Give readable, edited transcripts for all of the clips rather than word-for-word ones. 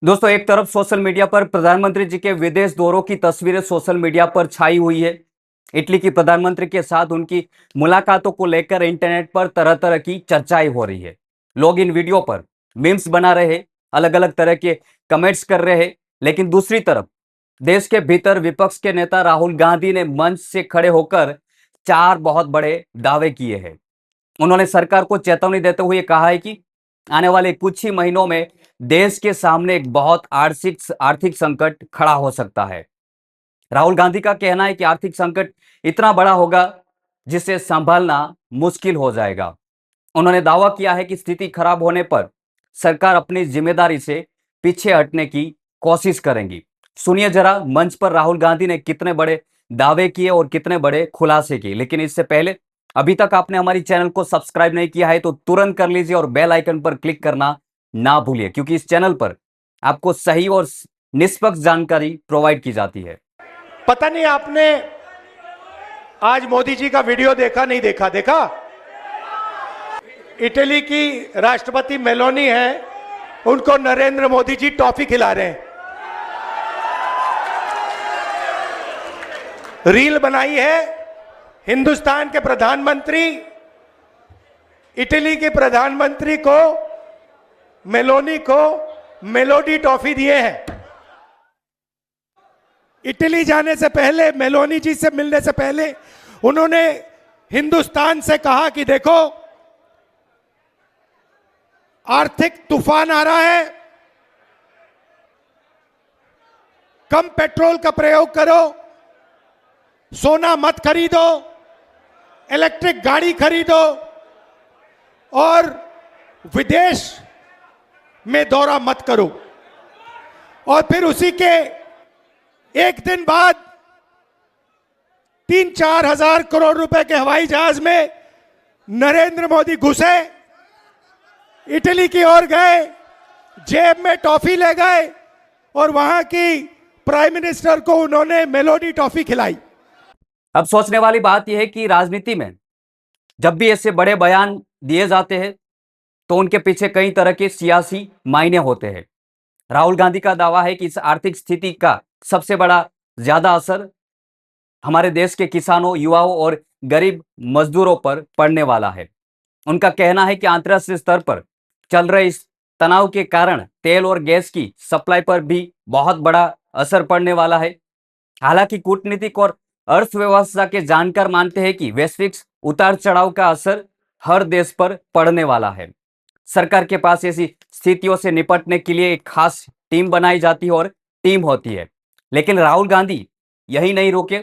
दोस्तों, एक तरफ सोशल मीडिया पर प्रधानमंत्री जी के विदेश दौरों की तस्वीरें सोशल मीडिया पर छाई हुई है। इटली की प्रधानमंत्री के साथ उनकी मुलाकातों को लेकर इंटरनेट पर तरह तरह की चर्चाएं हो रही है। लोग इन वीडियो पर मीम्स बना रहे हैं, अलग अलग तरह के कमेंट्स कर रहे हैं। लेकिन दूसरी तरफ देश के भीतर विपक्ष के नेता राहुल गांधी ने मंच से खड़े होकर चार बहुत बड़े दावे किए हैं। उन्होंने सरकार को चेतावनी देते हुए कहा है कि आने वाले कुछ ही महीनों में देश के सामने एक बहुत आर्थिक संकट खड़ा हो सकता है। राहुल गांधी का कहना है कि आर्थिक संकट इतना बड़ा होगा जिसे संभालना मुश्किल हो जाएगा। उन्होंने दावा किया है कि स्थिति खराब होने पर सरकार अपनी जिम्मेदारी से पीछे हटने की कोशिश करेंगी। सुनिए जरा मंच पर राहुल गांधी ने कितने बड़े दावे किए और कितने बड़े खुलासे किए। लेकिन इससे पहले अभी तक आपने हमारी चैनल को सब्सक्राइब नहीं किया है तो तुरंत कर लीजिए और बेल आइकन पर क्लिक करना ना भूलिए, क्योंकि इस चैनल पर आपको सही और निष्पक्ष जानकारी प्रोवाइड की जाती है। पता नहीं आपने आज मोदी जी का वीडियो देखा नहीं देखा? देखा? इटली की राष्ट्रपति मेलोनी है, उनको नरेंद्र मोदी जी टॉफी खिला रहे हैं। रील बनाई है हिंदुस्तान के प्रधानमंत्री इटली के प्रधानमंत्री को, मेलोनी को मेलोडी टॉफी दिए हैं। इटली जाने से पहले, मेलोनी जी से मिलने से पहले उन्होंने हिंदुस्तान से कहा कि देखो आर्थिक तूफान आ रहा है, कम पेट्रोल का प्रयोग करो, सोना मत खरीदो, इलेक्ट्रिक गाड़ी खरीदो और विदेश में दौरा मत करो। और फिर उसी के एक दिन बाद 3-4 हजार करोड़ रुपए के हवाई जहाज में नरेंद्र मोदी घुसे, इटली की ओर गए, जेब में टॉफी ले गए और वहां की प्राइम मिनिस्टर को उन्होंने मेलोडी टॉफी खिलाई। अब सोचने वाली बात यह है कि राजनीति में जब भी ऐसे बड़े बयान दिए जाते हैं तो उनके पीछे कई तरह के सियासी मायने होते हैं। राहुल गांधी का दावा है कि इस आर्थिक स्थिति का सबसे बड़ा ज्यादा असर हमारे देश के किसानों, युवाओं और गरीब मजदूरों पर पड़ने वाला है। उनका कहना है कि अंतर्राष्ट्रीय स्तर पर चल रहे इस तनाव के कारण तेल और गैस की सप्लाई पर भी बहुत बड़ा असर पड़ने वाला है। हालांकि कूटनीतिक और अर्थव्यवस्था के जानकार मानते हैं कि वैश्विक उतार चढ़ाव का असर हर देश पर पड़ने वाला है। सरकार के पास ऐसी स्थितियों से निपटने के लिए एक खास टीम बनाई जाती है और टीम होती है। लेकिन राहुल गांधी यही नहीं रोके,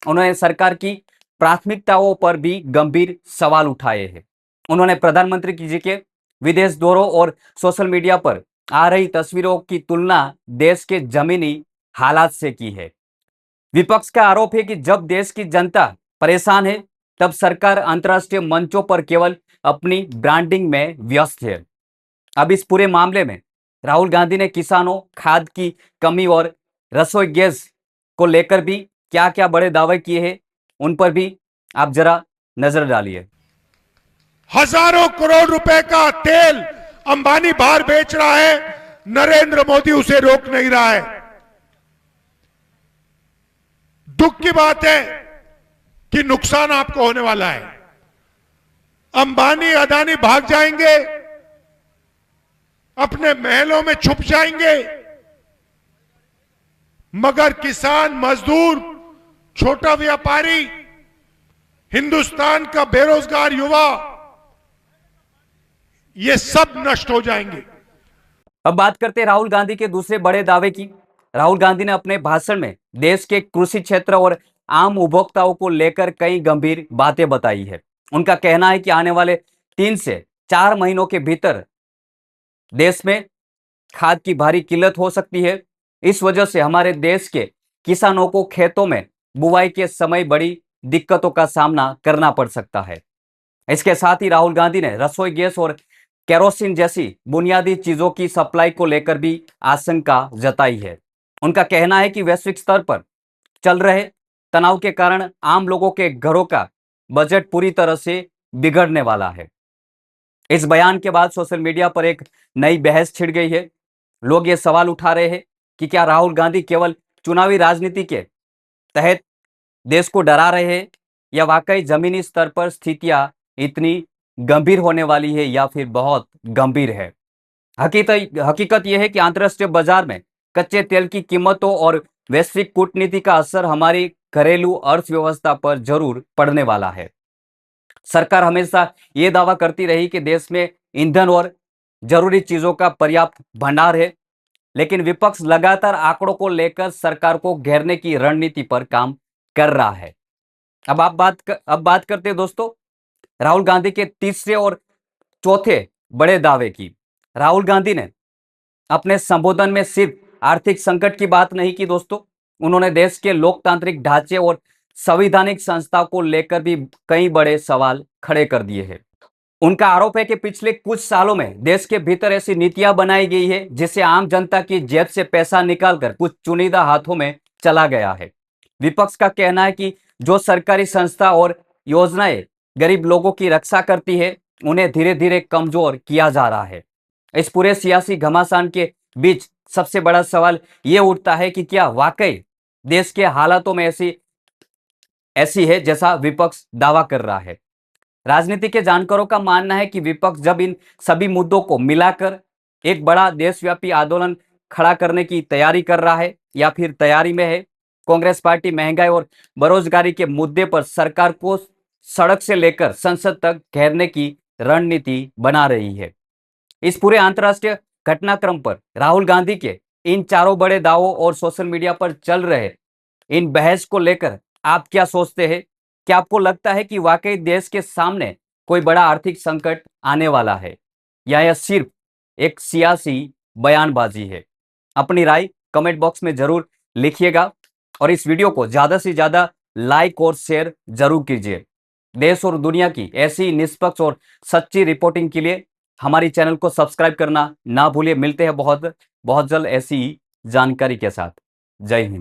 उन्होंने सरकार की प्राथमिकताओं पर भी गंभीर सवाल उठाए हैं। उन्होंने प्रधानमंत्री जी के विदेश दौरों और सोशल मीडिया पर आ रही तस्वीरों की तुलना देश के जमीनी हालात से की है। विपक्ष का आरोप है कि जब देश की जनता परेशान है तब सरकार अंतर्राष्ट्रीय मंचों पर केवल अपनी ब्रांडिंग में व्यस्त है। अब इस पूरे मामले में राहुल गांधी ने किसानों, खाद की कमी और रसोई गैस को लेकर भी क्या क्या बड़े दावे किए हैं, उन पर भी आप जरा नजर डालिए। हजारों करोड़ रुपए का तेल अंबानी बाहर बेच रहा है, नरेंद्र मोदी उसे रोक नहीं रहा है। दुख की बात है कि नुकसान आपको होने वाला है। अंबानी, अदानी भाग जाएंगे, अपने महलों में छुप जाएंगे, मगर किसान, मजदूर, छोटा व्यापारी, हिंदुस्तान का बेरोजगार युवा, ये सब नष्ट हो जाएंगे। अब बात करते हैं राहुल गांधी के दूसरे बड़े दावे की। राहुल गांधी ने अपने भाषण में देश के कृषि क्षेत्र और आम उपभोक्ताओं को लेकर कई गंभीर बातें बताई है। उनका कहना है कि आने वाले 3 से 4 महीनों के भीतर देश में खाद की भारी किल्लत हो सकती है। इस वजह से हमारे देश के किसानों को खेतों में बुवाई के समय बड़ी दिक्कतों का सामना करना पड़ सकता है। इसके साथ ही राहुल गांधी ने रसोई गैस और केरोसिन जैसी बुनियादी चीजों की सप्लाई को लेकर भी आशंका जताई है। उनका कहना है कि वैश्विक स्तर पर चल रहे तनाव के कारण आम लोगों के घरों का बजट पूरी तरह से बिगड़ने वाला है। इस बयान के बाद सोशल मीडिया पर एक नई बहस छिड़ गई है। लोग ये सवाल उठा रहे हैं कि क्या राहुल गांधी केवल चुनावी राजनीति के तहत देश को डरा रहे हैं या वाकई जमीनी स्तर पर स्थितियां इतनी गंभीर होने वाली है या फिर बहुत गंभीर है। हकीकत यह है कि अंतर्राष्ट्रीय बाजार में कच्चे तेल की कीमतों और वैश्विक कूटनीति का असर हमारी घरेलू अर्थव्यवस्था पर जरूर पड़ने वाला है। सरकार हमेशा ये दावा करती रही कि देश में ईंधन और जरूरी चीजों का पर्याप्त भंडार है, लेकिन विपक्ष लगातार आंकड़ों को लेकर सरकार को घेरने की रणनीति पर काम कर रहा है। अब बात करते हैं दोस्तों राहुल गांधी के तीसरे और चौथे बड़े दावे की। राहुल गांधी ने अपने संबोधन में सिर्फ आर्थिक संकट की बात नहीं की दोस्तों, उन्होंने देश के लोकतांत्रिक ढांचे और संवैधानिक संस्था को लेकर भी कई बड़े सवाल खड़े कर दिए हैं। उनका आरोप है कि पिछले कुछ सालों में देश के भीतर ऐसी नीतियां बनाई गई है जिससे आम जनता की जेब से पैसा निकालकर कुछ चुनिंदा हाथों में चला गया है। विपक्ष का कहना है कि जो सरकारी संस्था और योजनाएं गरीब लोगों की रक्षा करती है उन्हें धीरे धीरे कमजोर किया जा रहा है। इस पूरे सियासी घमासान के बीच सबसे बड़ा सवाल यह उठता है कि क्या वाकई देश के हालातों में ऐसी है जैसा विपक्ष दावा कर रहा है। राजनीति के जानकारों का मानना है कि विपक्ष जब इन सभी मुद्दों को मिलाकर एक बड़ा देशव्यापी आंदोलन खड़ा करने की तैयारी कर रहा है या फिर तैयारी में है। कांग्रेस पार्टी महंगाई और बेरोजगारी के मुद्दे पर सरकार को सड़क से लेकर संसद तक घेरने की रणनीति बना रही है। इस पूरे अंतर्राष्ट्रीय घटनाक्रम पर राहुल गांधी के इन चारों बड़े दावों और सोशल मीडिया पर चल रहे इन बहस को लेकर आप क्या सोचते हैं? क्या आपको लगता है कि वाकई देश के सामने कोई बड़ा आर्थिक संकट आने वाला है या यह सिर्फ एक सियासी बयानबाजी है? अपनी राय कमेंट बॉक्स में जरूर लिखिएगा और इस वीडियो को ज्यादा से ज्यादा लाइक और शेयर जरूर कीजिए। देश और दुनिया की ऐसी निष्पक्ष और सच्ची रिपोर्टिंग के लिए हमारी चैनल को सब्सक्राइब करना ना भूलिए। मिलते हैं बहुत जल्द ऐसी जानकारी के साथ। जय हिंद।